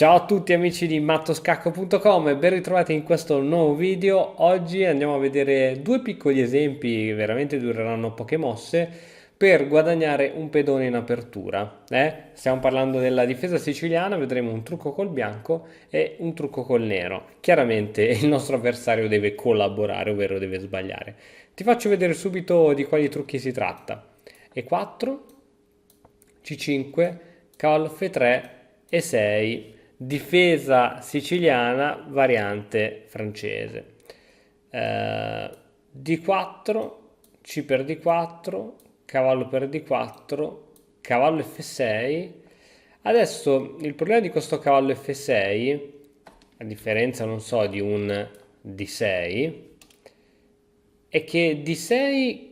Ciao a tutti amici di mattoscacco.com e ben ritrovati in questo nuovo video. Oggi andiamo a vedere due piccoli esempi, veramente dureranno poche mosse, per guadagnare un pedone in apertura. Stiamo parlando della difesa siciliana, vedremo un trucco col bianco e un trucco col nero. Chiaramente il nostro avversario deve collaborare, ovvero deve sbagliare. Ti faccio vedere subito di quali trucchi si tratta. E4, C5, cavallo F3 e 6. Difesa siciliana, variante francese. D4, C per D4, cavallo per D4, cavallo F6. Adesso il problema di questo cavallo F6, a differenza, non so, di un D6, è che D6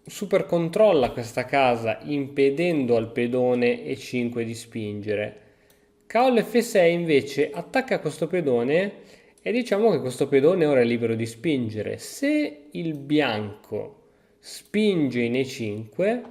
super controlla questa casa impedendo al pedone E5 di spingere. Cavallo F6 invece attacca questo pedone e diciamo che questo pedone ora è libero di spingere. Se il bianco spinge in E5,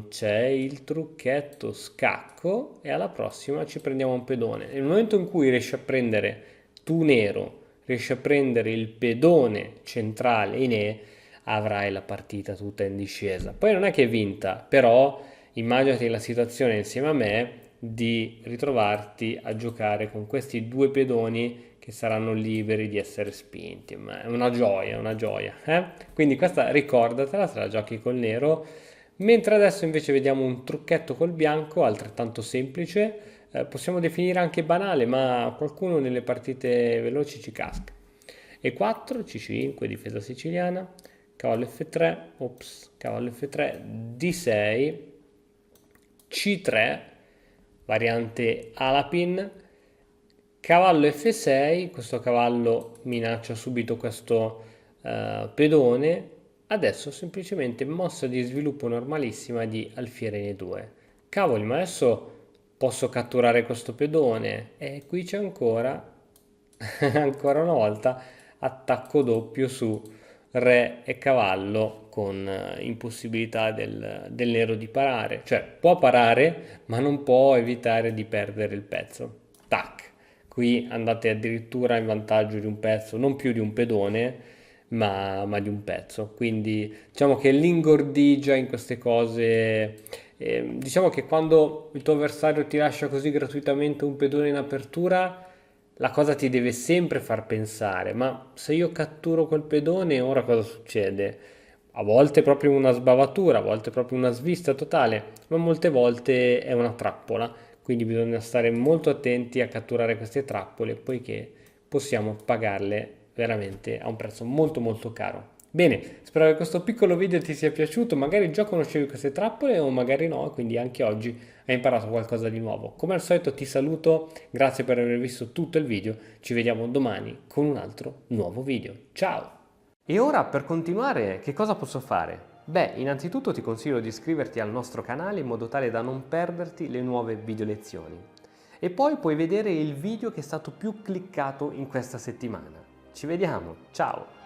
c'è il trucchetto scacco e alla prossima ci prendiamo un pedone. Nel momento in cui riesci a prendere tu nero, riesci a prendere il pedone centrale in E, avrai la partita tutta in discesa. Poi non è che è vinta, però immaginati la situazione insieme a me di ritrovarti a giocare con questi due pedoni che saranno liberi di essere spinti. Ma è una gioia, eh? Quindi questa ricordatela se la giochi col nero. Mentre adesso invece vediamo un trucchetto col bianco, altrettanto semplice, possiamo definire anche banale, ma qualcuno nelle partite veloci ci casca. E4, C5, difesa siciliana, cavallo F3, ops, cavallo F3, D6, C3, variante Alapin, cavallo F6, questo cavallo minaccia subito questo pedone, adesso semplicemente mossa di sviluppo normalissima di alfiere in E2. Cavoli, ma adesso posso catturare questo pedone e qui c'è ancora, ancora una volta, attacco doppio su re e cavallo con impossibilità del nero di parare, cioè può parare ma non può evitare di perdere il pezzo. Tac, qui andate addirittura in vantaggio di un pezzo, non più di un pedone, ma di un pezzo. Quindi diciamo che l'ingordigia in queste cose, diciamo che quando il tuo avversario ti lascia così gratuitamente un pedone in apertura, la cosa ti deve sempre far pensare, ma se io catturo quel pedone, ora cosa succede? A volte è proprio una sbavatura, a volte è proprio una svista totale, ma molte volte è una trappola, quindi bisogna stare molto attenti a catturare queste trappole, poiché possiamo pagarle veramente a un prezzo molto molto caro. Bene, spero che questo piccolo video ti sia piaciuto, magari già conoscevi queste trappole o magari no, quindi anche oggi hai imparato qualcosa di nuovo. Come al solito ti saluto, grazie per aver visto tutto il video, ci vediamo domani con un altro nuovo video. Ciao! E ora per continuare che cosa posso fare? Beh, innanzitutto ti consiglio di iscriverti al nostro canale in modo tale da non perderti le nuove video lezioni. E poi puoi vedere il video che è stato più cliccato in questa settimana. Ci vediamo, ciao!